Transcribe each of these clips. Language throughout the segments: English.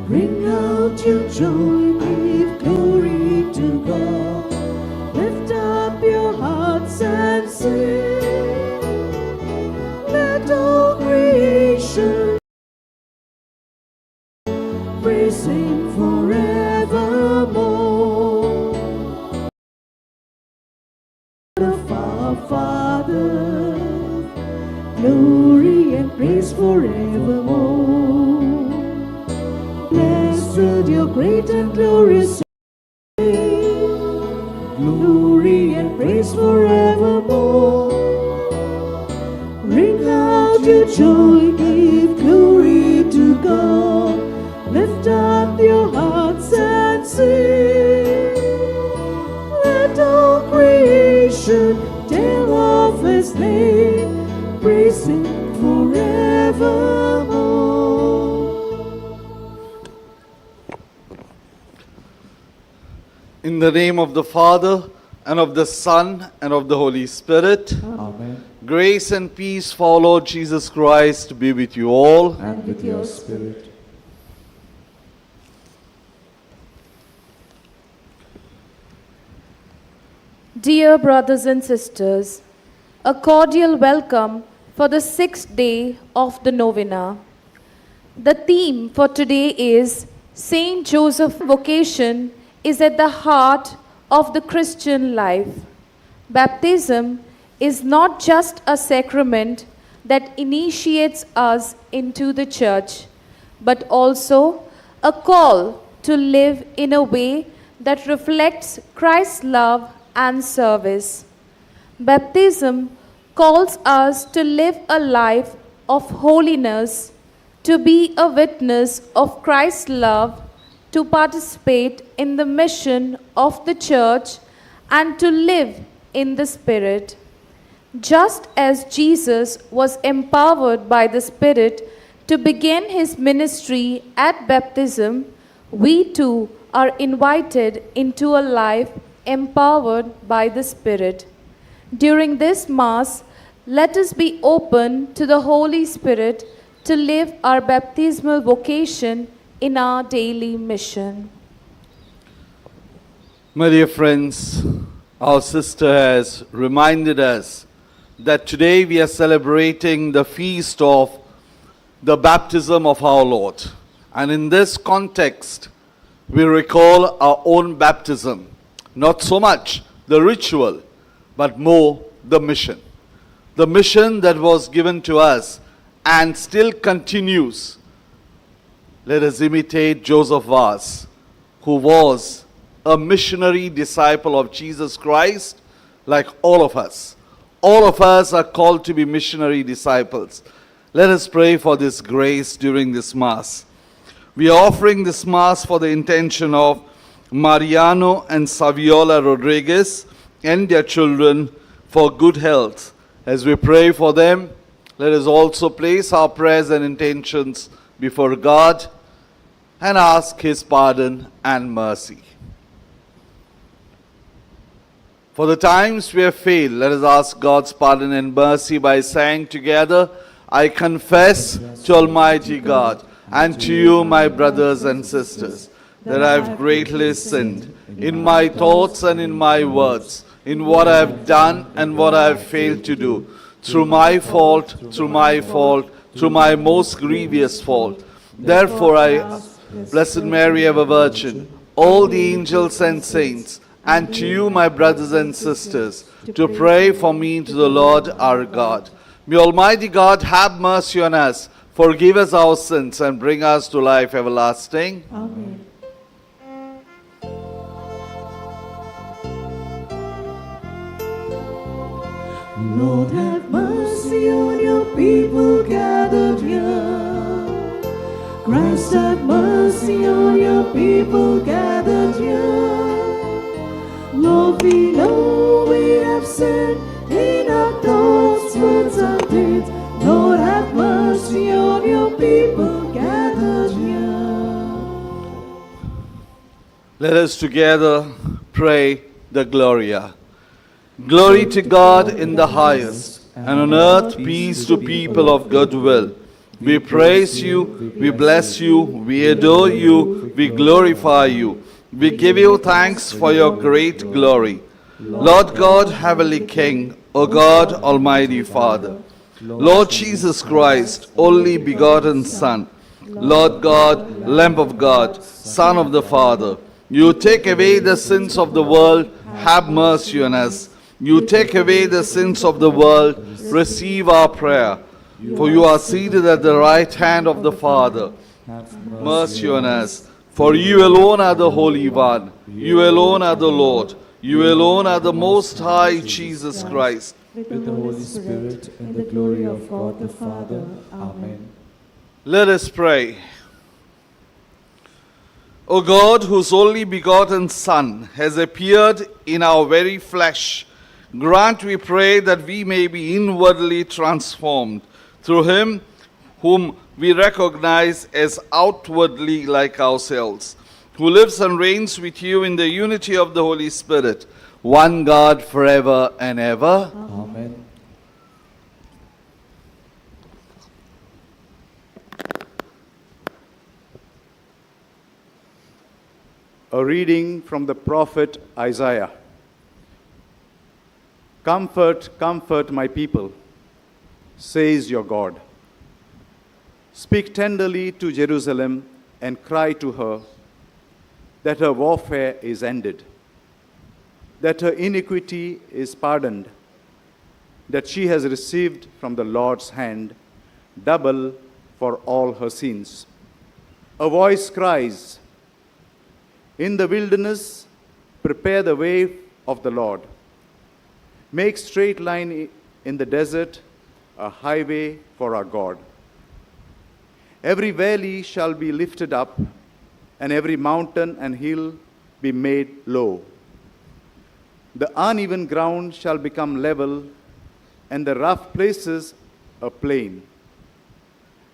Ring out your joy, give glory to God. Lift up your hearts and sing. Let all creation praise Him forevermore. Of our Father, glory and praise forevermore. Blessed your great and glorious name, glory and praise forevermore. Ring out your joy, give glory to God. Lift up your hearts and sing. Let all creation tell of His name, praise Him forevermore. In the name of the Father, and of the Son, and of the Holy Spirit. Amen. Grace and peace for our Lord Jesus Christ be with you all. And with your spirit. Dear brothers and sisters, a cordial welcome for the 6th day of the Novena. The theme for today is Saint Joseph's vocation is at the heart of the Christian life. Baptism is not just a sacrament that initiates us into the church, but also a call to live in a way that reflects Christ's love and service. Baptism calls us to live a life of holiness, to be a witness of Christ's love, to participate in the mission of the church, and to live in the Spirit. Just as Jesus was empowered by the Spirit to begin his ministry at baptism, we too are invited into a life empowered by the Spirit. During this Mass, let us be open to the Holy Spirit to live our baptismal vocation in our daily mission. My dear friends, our sister has reminded us that today we are celebrating the feast of the baptism of our Lord. And in this context, we recall our own baptism. Not so much the ritual, but more the mission. The mission that was given to us and still continues. Let us imitate Joseph Vaz, who was a missionary disciple of Jesus Christ, like all of us. All of us are called to be missionary disciples. Let us pray for this grace during this Mass. We are offering this Mass for the intention of Mariano and Saviola Rodriguez and their children for good health. As we pray for them, let us also place our prayers and intentions before God and ask His pardon and mercy. For the times we have failed, let us ask God's pardon and mercy by saying together, I confess to Almighty God and to you, my brothers and sisters, that I have greatly sinned in my thoughts and in my words, in what I have done and what I have failed to do, through my fault, through my most grievous fault. Therefore I ask, Blessed Mary, ever Virgin, all the angels and saints, and to you, my brothers and sisters, to pray for me to the Lord our God. May Almighty God have mercy on us, forgive us our sins, and bring us to life everlasting. Amen. Lord, have mercy on your people gathered here. Christ, have mercy on your people gathered here. Lord, we know we have sinned in our thoughts, words, and deeds. Lord, have mercy on your people gathered here. Let us together pray the Gloria. Glory to God in the highest, and on earth peace to people of good will. We praise you, we bless you, we adore you, we glorify you. We give you thanks for your great glory. Lord God, Heavenly King, O God, Almighty Father, Lord Jesus Christ, only begotten Son, Lord God, Lamb of God, Son of the Father, you take away the sins of the world, have mercy on us. You take away the sins of the world, receive our prayer. For you are seated at the right hand of the Father. Have Mercy on us. For you alone are the Holy One. You alone are the Lord. You alone are the Most High Jesus Christ. with the Holy Spirit, in the glory of God the Father. Amen. Let us pray. O God, whose only begotten Son has appeared in our very flesh, grant, we pray, that we may be inwardly transformed through him whom we recognize as outwardly like ourselves, who lives and reigns with you in the unity of the Holy Spirit, one God forever and ever. Amen. A reading from the prophet Isaiah. Comfort, comfort my people, says your God. Speak tenderly to Jerusalem and cry to her that her warfare is ended, that her iniquity is pardoned, that she has received from the Lord's hand double for all her sins. A voice cries, in the wilderness, prepare the way of the Lord. Make straight line in the desert, a highway for our God. Every valley shall be lifted up, and every mountain and hill be made low. The uneven ground shall become level, and the rough places a plain.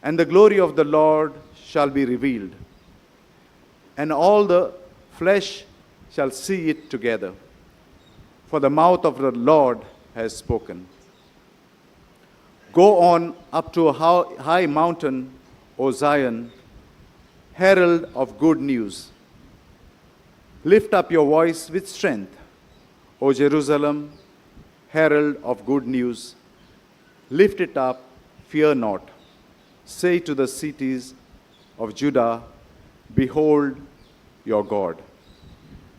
And the glory of the Lord shall be revealed, and all the flesh shall see it together. For the mouth of the Lord has spoken. Go on up to a high mountain, O Zion, herald of good news. Lift up your voice with strength, O Jerusalem, herald of good news. Lift it up, fear not. Say to the cities of Judah, behold your God.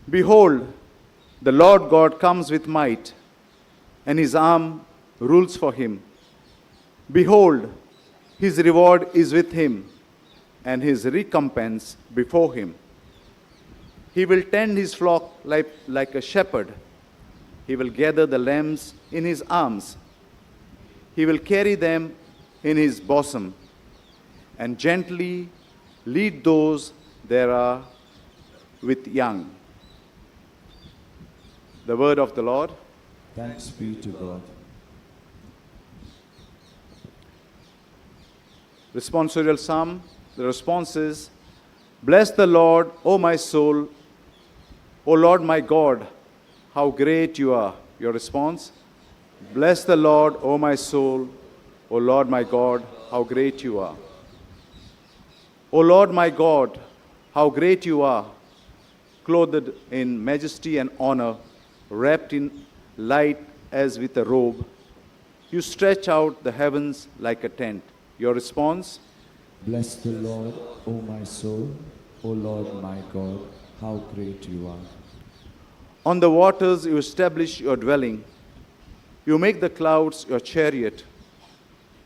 Behold, the Lord God comes with might, and his arm rules for him. Behold, his reward is with him, and his recompense before him. He will tend his flock like a shepherd. He will gather the lambs in his arms. He will carry them in his bosom, and gently lead those there are with young. The word of the Lord. Thanks be to God. Responsorial Psalm. The response is, bless the Lord, O my soul. O Lord my God, how great you are. Your response, bless the Lord, O my soul. O Lord my God, how great you are. O Lord my God, how great you are, clothed in majesty and honor, wrapped in light as with a robe. You stretch out the heavens like a tent. Your response? Bless the Lord, O my soul. O Lord my God, how great you are. On the waters you establish your dwelling. You make the clouds your chariot.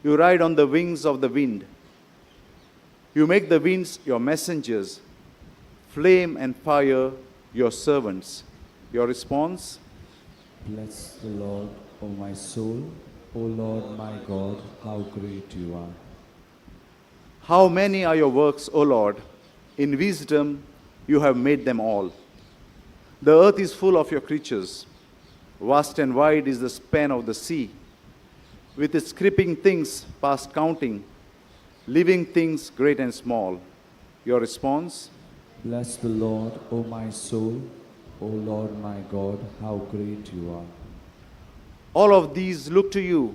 You ride on the wings of the wind. You make the winds your messengers, flame and fire your servants. Your response? Bless the Lord, O my soul. O Lord my God, how great you are. How many are your works, O Lord? In wisdom you have made them all. The earth is full of your creatures. Vast and wide is the span of the sea, with its creeping things past counting, living things great and small. Your response? Bless the Lord, O my soul. O Lord my God, how great you are. All of these look to you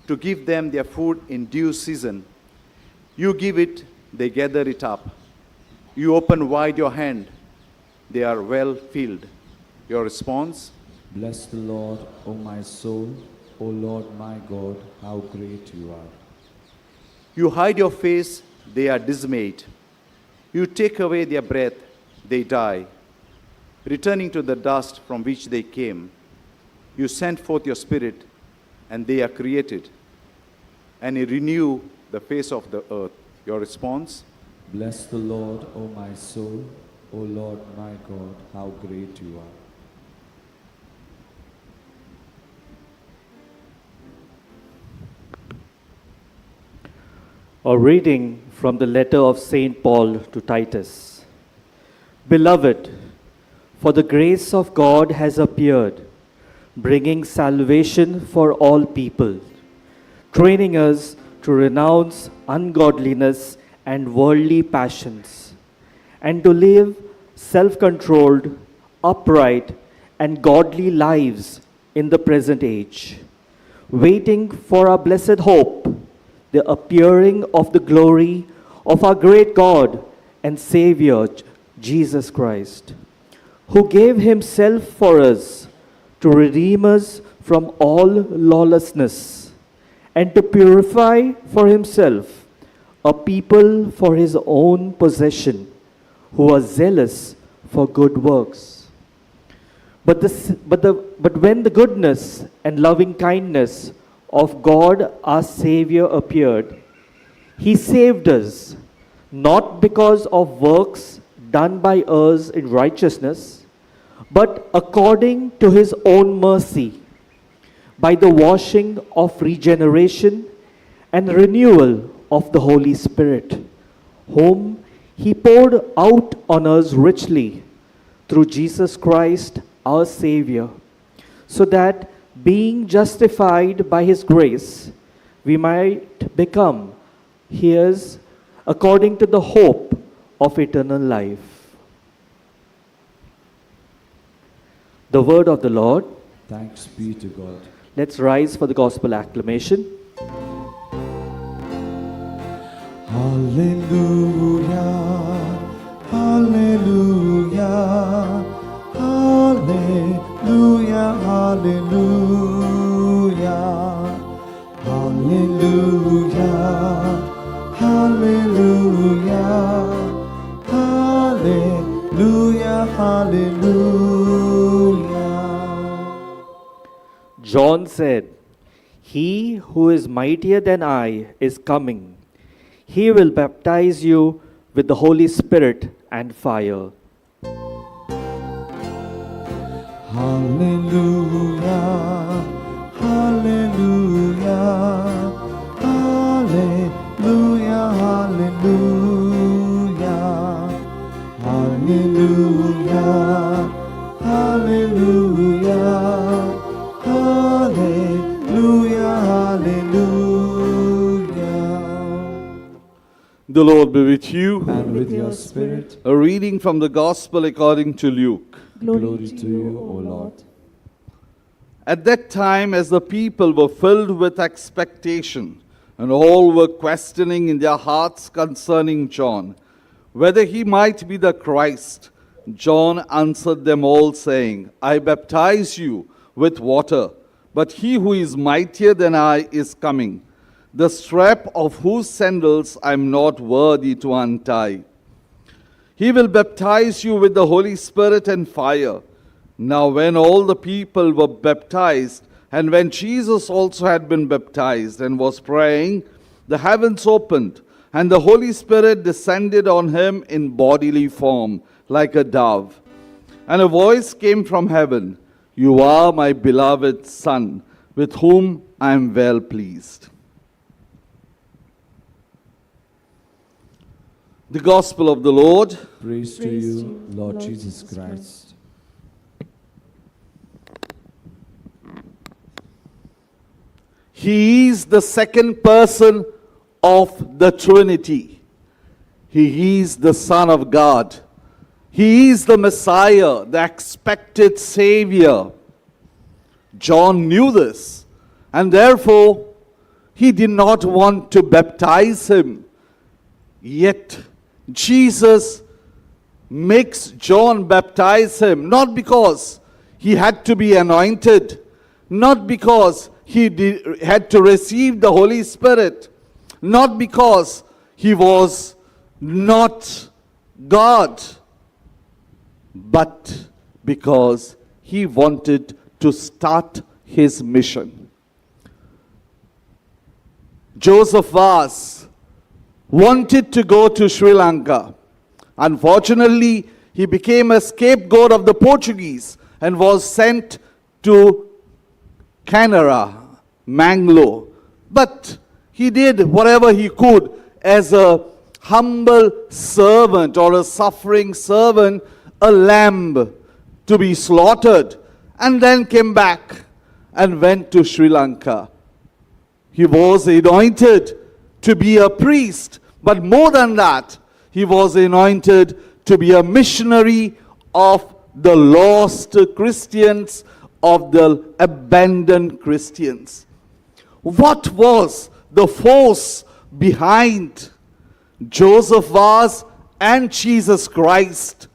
to give them their food in due season. You give it, they gather it up. You open wide your hand, they are well filled. Your response? Bless the Lord, O my soul. O Lord my God, how great you are. You hide your face, they are dismayed. You take away their breath, they die. Returning to the dust from which they came, you send forth your Spirit, and they are created. And you renew the face of the earth. Your response? Bless the Lord, O my soul. O Lord my God, how great you are. A reading from the letter of St. Paul to Titus. Beloved, for the grace of God has appeared, bringing salvation for all people, training us to renounce ungodliness and worldly passions, and to live self-controlled, upright, and godly lives in the present age, waiting for our blessed hope, the appearing of the glory of our great God and Savior, Jesus Christ, who gave himself for us to redeem us from all lawlessness and to purify for himself a people for his own possession, who are zealous for good works. But when the goodness and loving kindness of God our Savior appeared, he saved us, not because of works done by us in righteousness, but according to his own mercy, by the washing of regeneration and renewal of the Holy Spirit, whom he poured out on us richly through Jesus Christ our Savior, so that being justified by his grace, we might become his according to the hope of eternal life. The word of the Lord. Thanks be to God. Let's rise for the gospel acclamation. Hallelujah, hallelujah, hallelujah, hallelujah, hallelujah, hallelujah, hallelujah, hallelujah. John said, "He who is mightier than I is coming. He will baptize you with the Holy Spirit and fire." Hallelujah, hallelujah, hallelujah, hallelujah, hallelujah, hallelujah, hallelujah, hallelujah. The Lord be with you. And with your spirit, A reading from the Gospel according to Luke. glory to you, O Lord. At that time, as the people were filled with expectation, and all were questioning in their hearts concerning John, whether he might be the Christ, John answered them all, saying, I baptize you with water, but he who is mightier than I is coming, the strap of whose sandals I am not worthy to untie. He will baptize you with the Holy Spirit and fire. Now when all the people were baptized, and when Jesus also had been baptized and was praying, the heavens opened, and the Holy Spirit descended on him in bodily form, like a dove. And a voice came from heaven, You are my beloved Son, with whom I am well pleased. The Gospel of the Lord. Praise to you, Lord Jesus Christ. He is the second person of the Trinity. He is the Son of God. He is the Messiah, the expected Savior. John knew this, and therefore he did not want to baptize him. Yet Jesus makes John baptize him, not because he had to be anointed, not because he had to receive the Holy Spirit, not because he was not God, but because he wanted to start his mission. Joseph Vaz wanted to go to Sri Lanka. Unfortunately, he became a scapegoat of the Portuguese and was sent to Canara, Mangalore. But he did whatever he could as a humble servant or a suffering servant, a lamb to be slaughtered, and then came back and went to Sri Lanka. He was anointed to be a priest, but more than that, he was anointed to be a missionary of the lost Christians, of the abandoned Christians. What was the force behind Joseph Vaz and Jesus Christ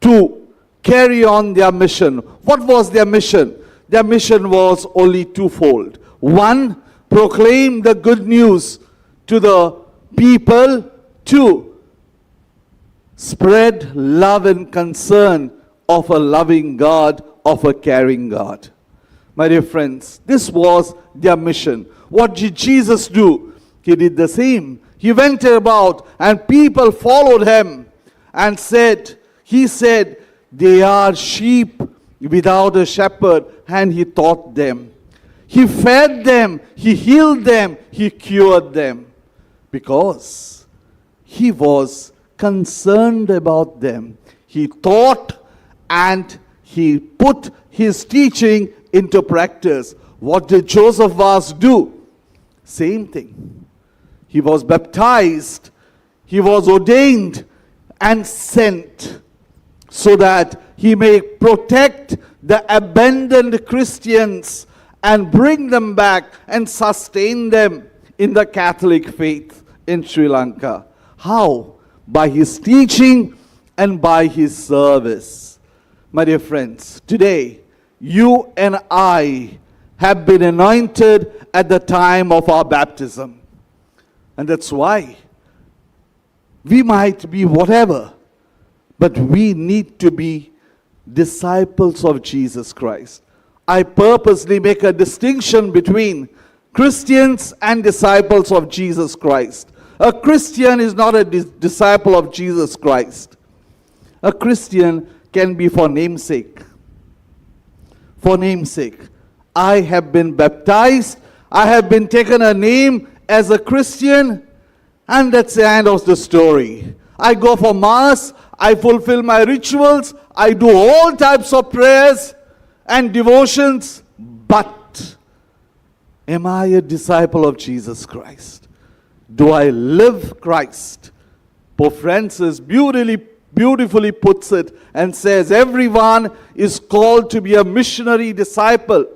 to carry on their mission? What was their mission? Their mission was only twofold. One, proclaim the good news to the people. Two, spread love and concern of a loving God, of a caring God. My dear friends, this was their mission. What did Jesus do? He did the same. He went about and people followed him and he said, they are sheep without a shepherd, and he taught them. He fed them, he healed them, he cured them, because he was concerned about them. He taught and he put his teaching into practice. What did Joseph Vaz do? Same thing. He was baptized, he was ordained and sent so that he may protect the abandoned Christians and bring them back and sustain them in the Catholic faith in Sri Lanka. How? By his teaching and by his service. My dear friends, today you and I have been anointed at the time of our baptism. And that's why we might be whatever, but we need to be disciples of Jesus Christ. I purposely make a distinction between Christians and disciples of Jesus Christ. A Christian is not a disciple of Jesus Christ. A Christian can be for namesake. For namesake. I have been baptized, I have been taken a name as a Christian, and that's the end of the story. I go for Mass, I fulfill my rituals, I do all types of prayers and devotions, but am I a disciple of Jesus Christ? Do I live Christ? Pope Francis beautifully puts it and says everyone is called to be a missionary disciple.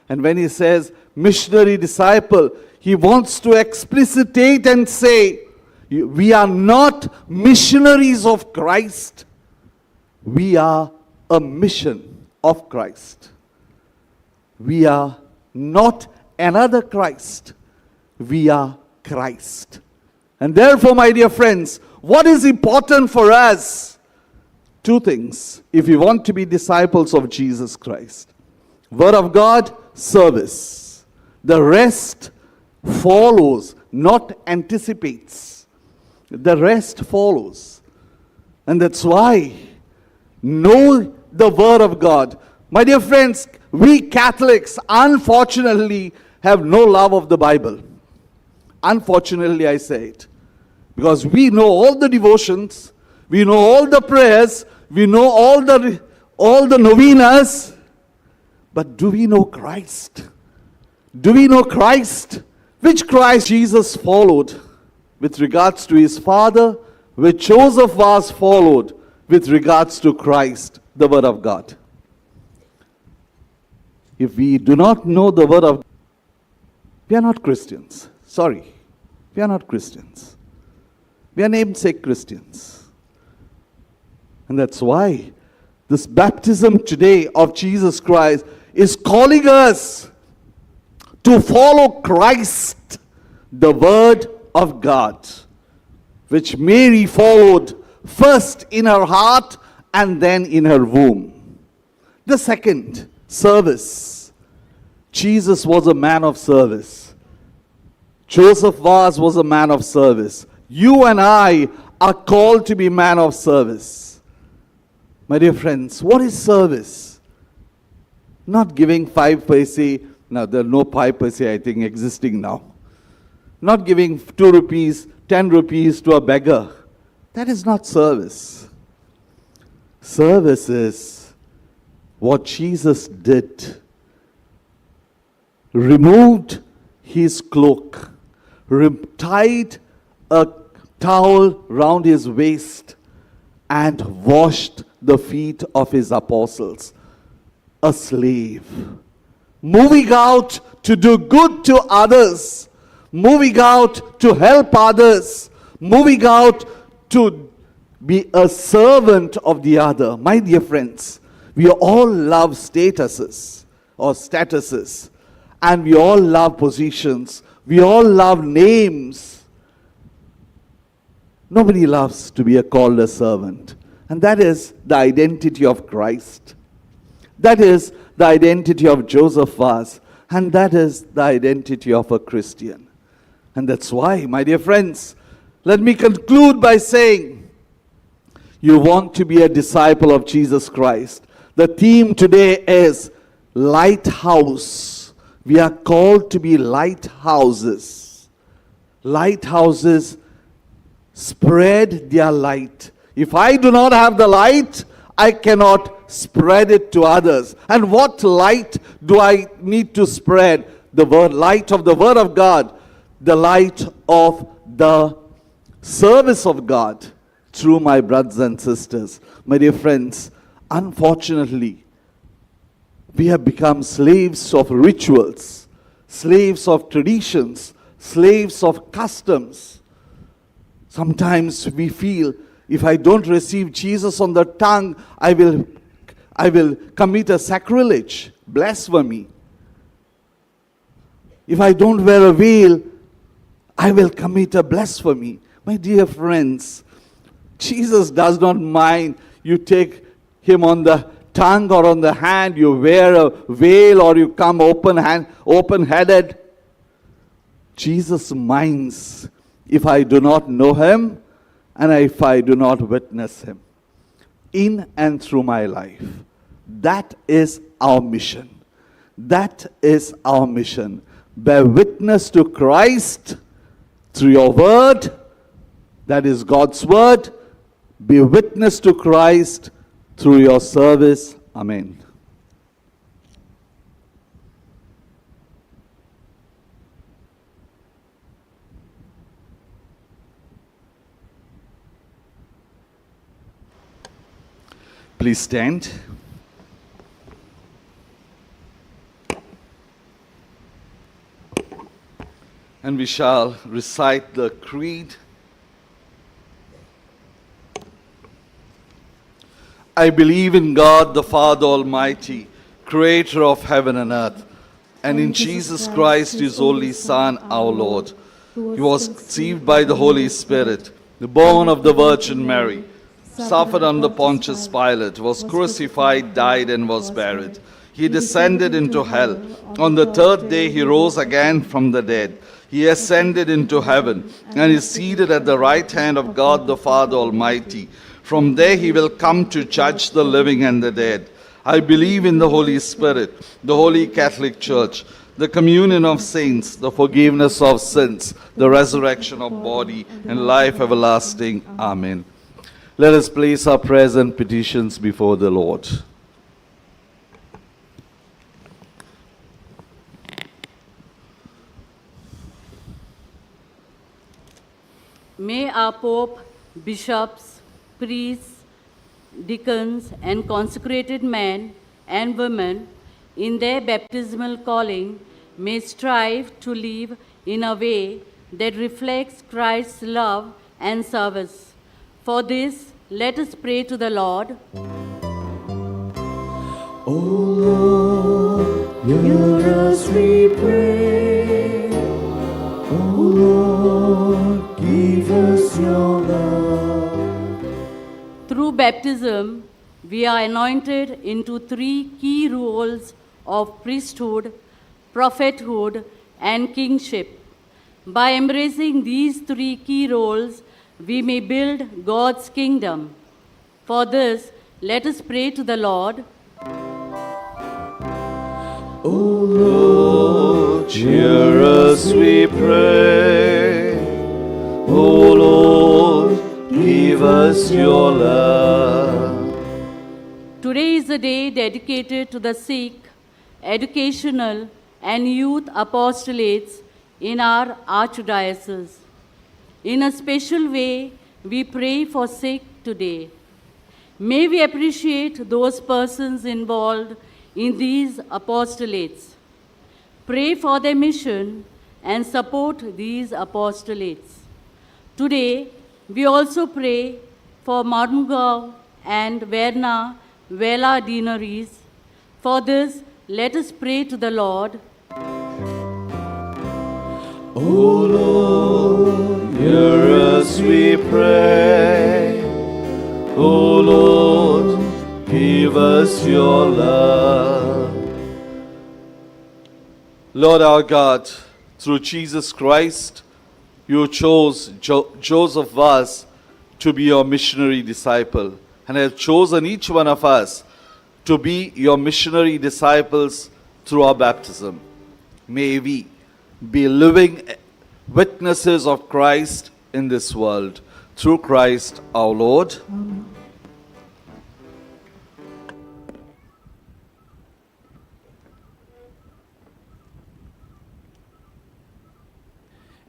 And when he says missionary disciple, he wants to explicitate and say, we are not missionaries of Christ. We are a mission of Christ. We are not another Christ. We are Christ. And therefore, my dear friends, what is important for us? Two things, if we want to be disciples of Jesus Christ. Word of God, service. The rest follows, not anticipates. The rest follows. And that's why know the Word of God. My dear friends, we Catholics unfortunately have no love of the Bible. Unfortunately, I say it. Because we know all the devotions, we know all the prayers, we know all the novenas, but do we know Christ? Do we know Christ? Which Christ Jesus followed with regards to his Father, which Joseph was followed with regards to Christ, the Word of God. If we do not know the Word of God, we are not Christians. Sorry, we are not Christians. We are namesake Christians. And that's why this baptism today of Jesus Christ is calling us to follow Christ, the Word of God, which Mary followed first in her heart and then in her womb. The second, service. Jesus was a man of service. Joseph Vaz was a man of service. You and I are called to be men of service. My dear friends, what is service? Not giving 5 paise. Now, there are no 5 paise, I think, existing now. Not giving 2 rupees, 10 rupees to a beggar. That is not service. Service is what Jesus did. Removed his cloak, tied a towel round his waist, and washed the feet of his apostles. A slave. Moving out to do good to others. Moving out to help others. Moving out to be a servant of the other. My dear friends, we all love statuses. And we all love positions. We all love names. Nobody loves to be called a servant. And that is the identity of Christ. That is the identity of Joseph Vaz. And that is the identity of a Christian. And that's why, my dear friends, let me conclude by saying, you want to be a disciple of Jesus Christ. The theme today is lighthouse. We are called to be lighthouses. Lighthouses spread their light. If I do not have the light, I cannot spread it to others. And what light do I need to spread? The light of the Word of God. The light of the service of God through my brothers and sisters. My dear friends, unfortunately, we have become slaves of rituals, slaves of traditions, slaves of customs. Sometimes we feel, if I don't receive Jesus on the tongue, I will commit a sacrilege, blasphemy. If I don't wear a veil, I will commit a blasphemy. My dear friends, Jesus does not mind you take him on the tongue or on the hand, you wear a veil or you come open-headed. Jesus minds if I do not know him and if I do not witness him in and through my life. That is our mission. That is our mission. Bear witness to Christ through your word. That is God's word. Be witness to Christ through your service. Amen. Please stand. And we shall recite the creed. I believe in God, the Father Almighty, creator of heaven and earth, and in Jesus Christ, his only Son, our Lord. He was conceived by the Holy Spirit, born of the Virgin Mary, suffered under Pontius Pilate, was crucified, died, and was buried. He descended into hell. On the 3rd day he rose again from the dead. He ascended into heaven and is seated at the right hand of God the Father Almighty. From there he will come to judge the living and the dead. I believe in the Holy Spirit, the Holy Catholic Church, the communion of saints, the forgiveness of sins, the resurrection of body, and life everlasting. Amen. Let us place our prayers and petitions before the Lord. May our Pope, bishops, priests, deacons, and consecrated men and women in their baptismal calling may strive to live in a way that reflects Christ's love and service. For this, let us pray to the Lord. O Lord, hear us we pray. O Lord, give us your love. Through baptism, we are anointed into three key roles of priesthood, prophethood, and kingship. By embracing these three key roles, we may build God's kingdom. For this, let us pray to the Lord. O Lord, Hear us, we pray. O Lord, give us your love. Today is a day dedicated to the sick, educational, and youth apostolates in our archdiocese. In a special way, we pray for sick today. May we appreciate those persons involved in these apostolates. Pray for their mission and support these apostolates. Today, we also pray for Marungao and Verna Vela deaneries. For this, let us pray to the Lord. O Lord, Hear us, we pray. O Lord, give us your love. Lord our God, through Jesus Christ, you chose Joseph Vaz to be your missionary disciple and have chosen each one of us to be your missionary disciples through our baptism. May we be living witnesses of Christ in this world. Through Christ our Lord. Amen.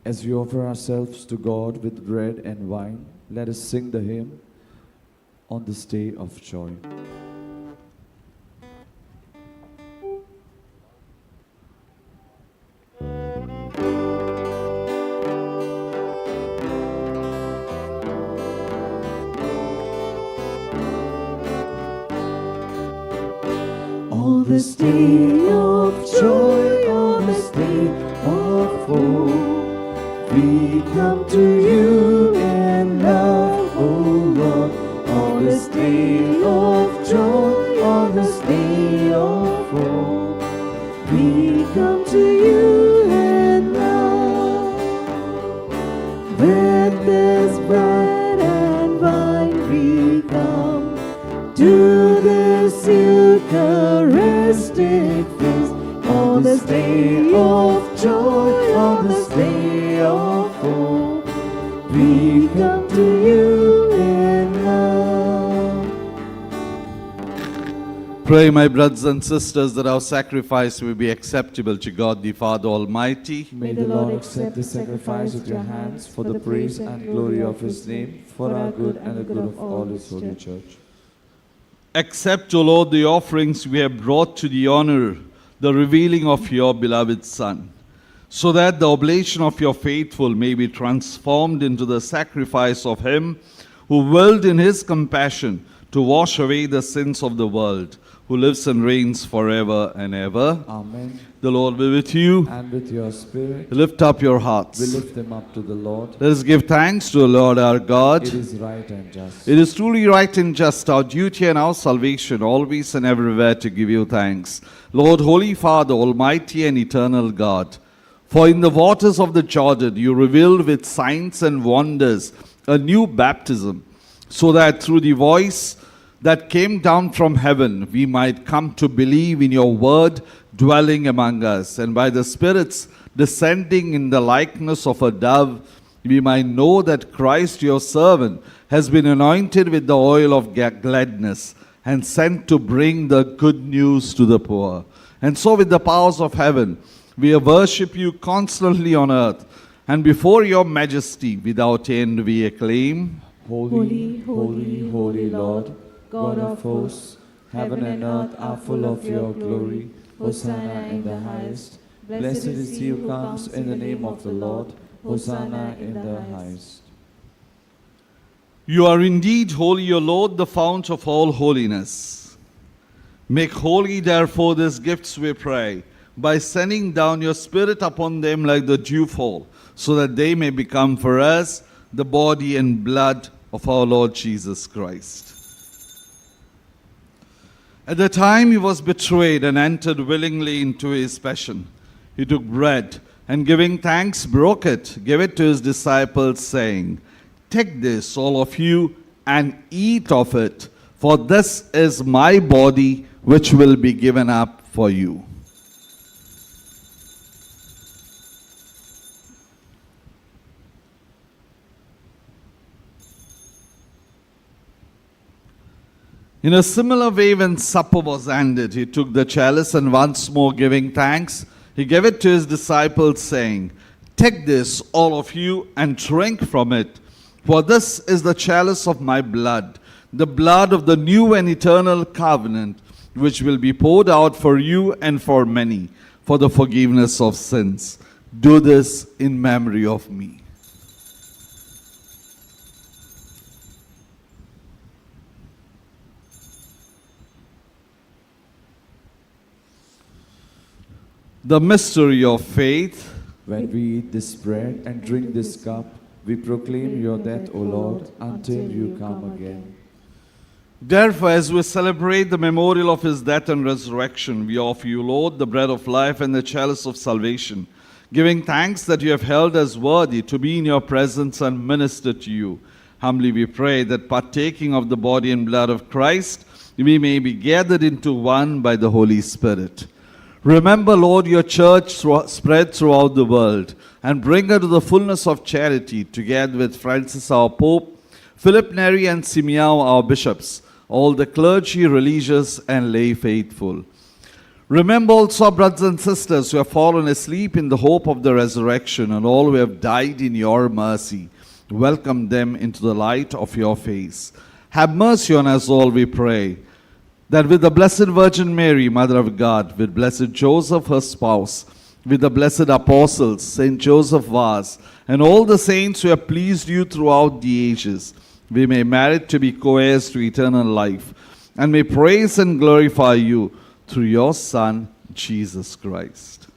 As we offer ourselves to God with bread and wine, let us sing the hymn, On This Day of Joy. On this day of joy, on this day of hope, we come to you in love, O Lord. On this day of joy, on this day of hope, we come to you in love. With this bread and wine we come to this Eucharistic feast. On this day of joy, on this day of hope, we come to you in love. Pray, my brothers and sisters, that our sacrifice will be acceptable to God the Father Almighty. May the Lord accept the sacrifice at your hands for the praise and glory of his name, for our good and the good of all his holy church. Accept, O Lord, the offerings we have brought to the honor, the revealing of your beloved Son, so that the oblation of your faithful may be transformed into the sacrifice of him who willed in his compassion to wash away the sins of the world, who lives and reigns forever and ever. Amen. The Lord be with you. And with your spirit, Lift up your hearts. we lift them up to the Lord. Let us give thanks to the Lord our God. It is right and just. It is truly right and just, our duty and our salvation, always and everywhere to give you thanks. Lord, Holy Father, Almighty and Eternal God, for in the waters of the Jordan you revealed with signs and wonders a new baptism, so that through the voice that came down from heaven we might come to believe in your word dwelling among us, and by the Spirit's descending in the likeness of a dove, we might know that Christ your servant has been anointed with the oil of gladness and sent to bring the good news to the poor. And so with the powers of heaven, we worship you constantly on earth, and before your majesty without end we acclaim, Holy, holy, holy Lord, God of hosts, heaven and earth are full of your glory. Hosanna in the highest. Blessed is he who comes in the name of the Lord. Hosanna in the highest. You are indeed holy, O Lord, the fount of all holiness. Make holy, therefore, these gifts, we pray, by sending down your Spirit upon them like the dewfall, so that they may become for us the body and blood of our Lord Jesus Christ. At the time he was betrayed and entered willingly into his passion, he took bread and giving thanks broke it, gave it to his disciples, saying, "Take this, all of you, and eat of it, for this is my body which will be given up for you." In a similar way, when supper was ended, he took the chalice and once more giving thanks, he gave it to his disciples, saying, "Take this, all of you, and drink from it, for this is the chalice of my blood, the blood of the new and eternal covenant, which will be poured out for you and for many, for the forgiveness of sins. Do this in memory of me." The mystery of faith. When we eat this bread and drink this cup, we proclaim your death, O Lord, until you come again. Therefore, as we celebrate the memorial of his death and resurrection, we offer you, Lord, the bread of life and the chalice of salvation, giving thanks that you have held us worthy to be in your presence and minister to you. Humbly we pray that partaking of the body and blood of Christ, we may be gathered into one by the Holy Spirit. Remember, Lord, your church spread throughout the world, and bring her to the fullness of charity, together with Francis our Pope, Philip Neri and Simeon our bishops, all the clergy, religious and lay faithful. Remember also our brothers and sisters who have fallen asleep in the hope of the resurrection, and all who have died in your mercy. Welcome them into the light of your face. Have mercy on us all, we pray, that with the Blessed Virgin Mary, Mother of God, with Blessed Joseph, her spouse, with the blessed apostles, Saint Joseph Vaz, and all the saints who have pleased you throughout the ages, we may merit to be co-heirs to eternal life, and may praise and glorify you through your Son, Jesus Christ.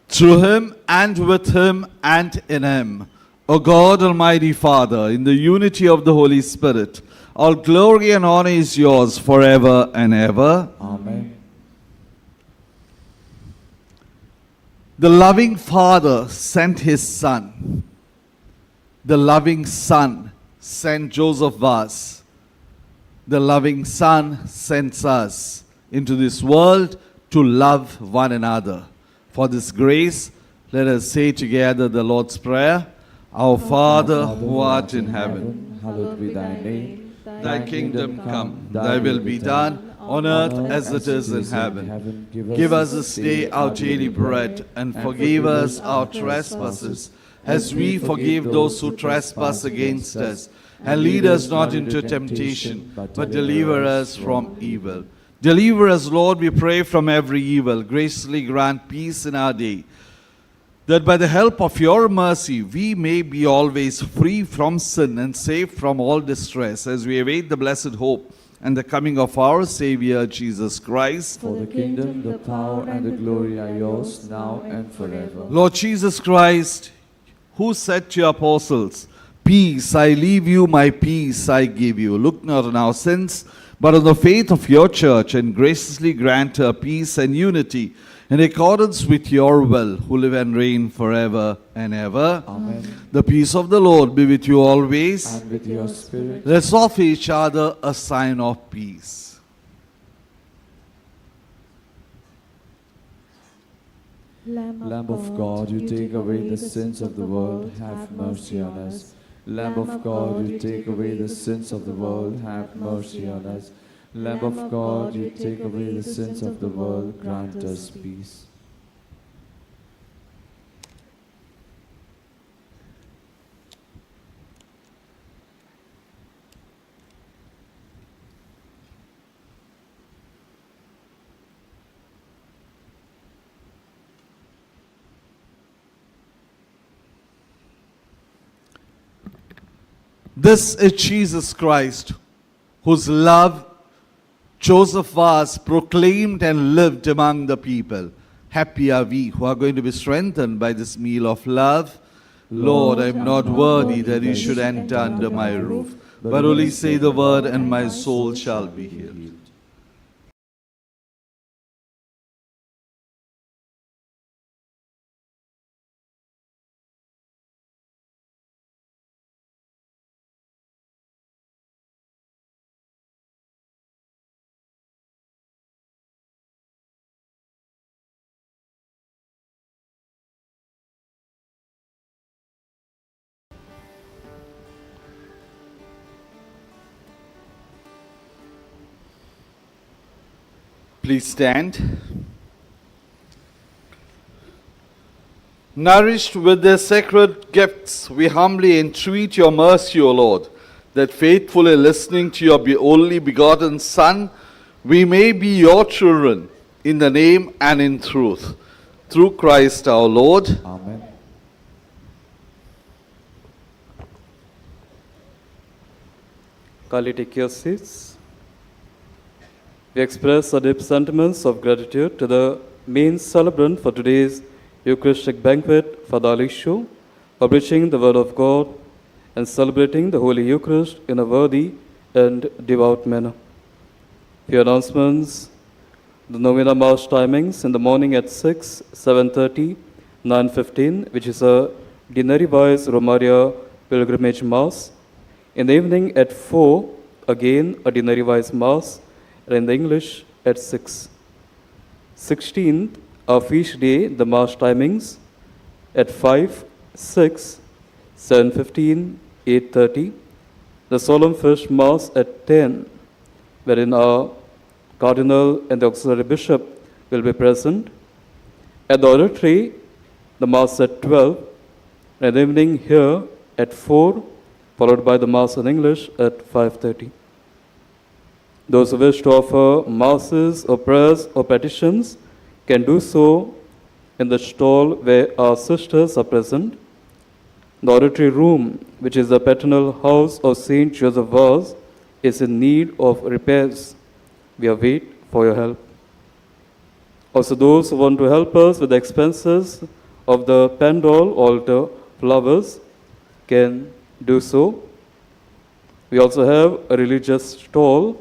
Through him, and with him, and in him, O God, Almighty Father, in the unity of the Holy Spirit, all glory and honor is yours forever and ever. Amen. The loving Father sent his Son. The loving Son sent Joseph Vaz. The loving Son sends us into this world to love one another. For this grace, let us say together the Lord's Prayer. Our Father, who art in heaven, hallowed be thy name. thy kingdom come, thy will be done, on earth as it is in heaven. Give us this day our daily bread, and forgive us our trespasses, as we forgive those who trespass against us. And lead us not into temptation, but deliver us from evil. Deliver us, Lord, we pray, from every evil. Graciously grant peace in our day, that by the help of your mercy we may be always free from sin and safe from all distress, as we await the blessed hope and the coming of our Savior, Jesus Christ. For the kingdom, the power, and the glory are yours, now and forever. Lord Jesus Christ, who said to your apostles, "Peace I leave you, my peace I give you," look not on our sins, but on the faith of your church, and graciously grant her peace and unity, in accordance with your will, who live and reign forever and ever. Amen. The peace of the Lord be with you always. And with your spirit. Let's offer each other a sign of peace. Lamb of God, you take away the sins of the world, have mercy on us. Lamb of God, you take away the sins of the world, have mercy on us. Lamb of God, you take away the sins of the world, grant us peace. This is Jesus Christ, whose love Joseph Vaz proclaimed and lived among the people. Happy are we who are going to be strengthened by this meal of love. Lord, I am not worthy that you should enter under my roof, but only say the word and my soul shall be healed. Please stand. Nourished with their sacred gifts, we humbly entreat your mercy, O Lord, that faithfully listening to your only begotten Son, we may be your children in the name and in truth. Through Christ our Lord. Amen. Kindly take your seats. We express our deep sentiments of gratitude to the main celebrant for today's Eucharistic banquet, Father Alisho, for preaching the Word of God and celebrating the Holy Eucharist in a worthy and devout manner. Few announcements. The Novena Mass timings in the morning at 6, 7:30, 9:15, which is a Dinari-wise Romaria pilgrimage Mass. In the evening at 4, again a Dinari-wise Mass, and in the English at 6. 16th, our feast day, the Mass timings at 5, 6, 7:15, 8:30. The solemn first Mass at 10, wherein our Cardinal and the Auxiliary Bishop will be present. At the oratory, the Mass at 12, and in the evening here at 4, followed by the Mass in English at 5:30. Those who wish to offer masses or prayers or petitions can do so in the stall where our sisters are present. The oratory room, which is the paternal house of Saint Joseph Vaz, is in need of repairs. We await for your help. Also, those who want to help us with the expenses of the pandal altar flowers can do so. We also have a religious stall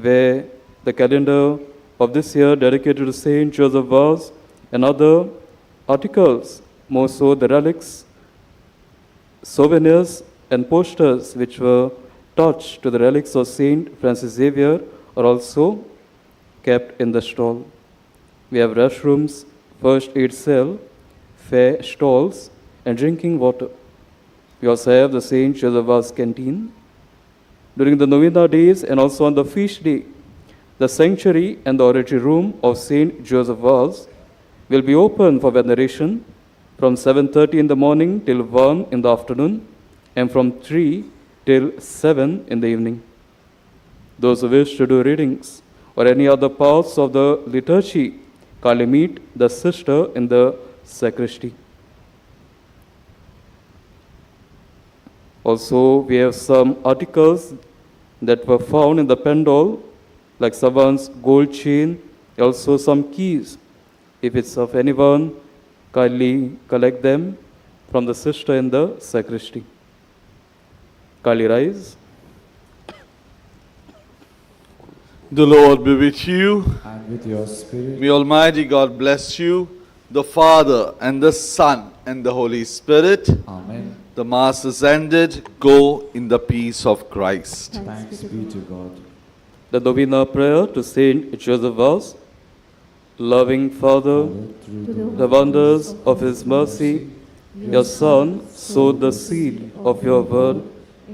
where the calendar of this year dedicated to Saint Joseph Vaz and other articles, more so the relics, souvenirs and posters which were touched to the relics of Saint Francis Xavier are also kept in the stall. We have restrooms, first aid cell, fair stalls, and drinking water. We also have the Saint Joseph Vaz canteen. During the novena days and also on the feast day, the sanctuary and the oratory room of Saint Joseph Vaz will be open for veneration from 7:30 in the morning till 1 in the afternoon and from 3 till 7 in the evening. Those who wish to do readings or any other parts of the liturgy kindly meet the sister in the sacristy. Also, we have some articles that were found in the pandal, like someone's gold chain, also some keys. If it's of anyone, kindly collect them from the sister in the sacristy. Kindly rise. The Lord be with you. And with your spirit. May Almighty God bless you, the Father and the Son and the Holy Spirit. Amen. The Mass is ended. Go in the peace of Christ. Thanks be to God. The novena prayer to Saint Joseph Vaz. Loving Father, Through the wonders of His mercy, your Son sowed the seed of your word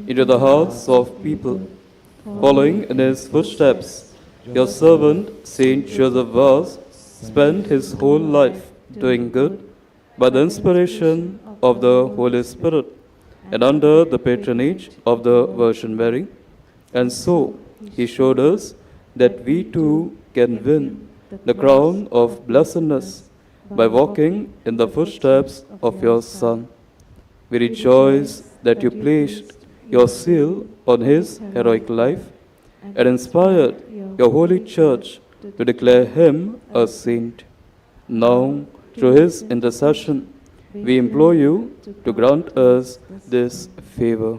into the hearts of people. Following in His footsteps, your servant Saint Joseph Vaz spent his whole life doing good by the inspiration of the Holy Spirit and under the patronage of the Virgin Mary. And so he showed us that we too can win the crown of blessedness by walking in the footsteps of your Son. We rejoice that you placed your seal on his heroic life and inspired your holy church to declare him a saint. Now, through his intercession, we implore you to grant us this favor.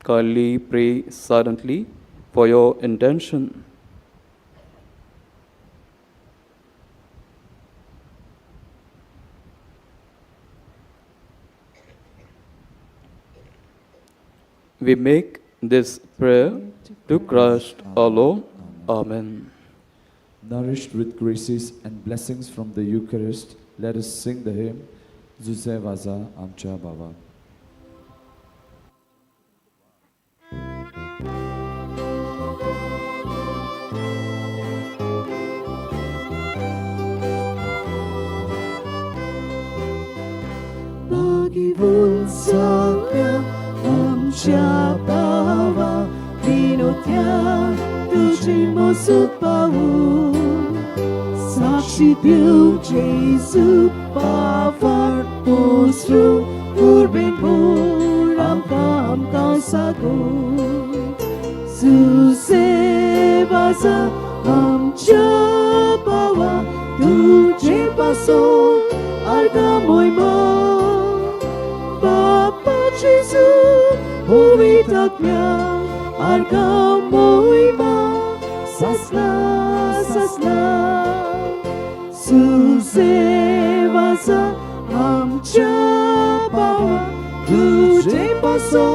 Kindly pray silently for your intention. We make this prayer to Christ our Lord. Amen. Nourished with graces and blessings from the Eucharist, let us sing the hymn, Zuze Vaza Amcha Baba. Wolsaka Amcha Baba Vinotya Tuchimo Supau Sakshi Dew Jesu Pavart Posru Urben Puram Kam Kausagu Susevaza Amcha Baba Tuje Paso Arga Moima Bapa Jesu, Huwitaknya, Arga Moima, Sasna, Sasna, Susevaza, Amcha Bawa, Tuje Paso,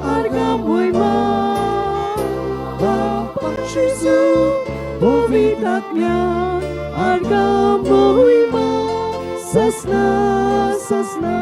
Arga Moima, Bapa Jesu, Huwitaknya, Arga Moima, Sasna, Sasna.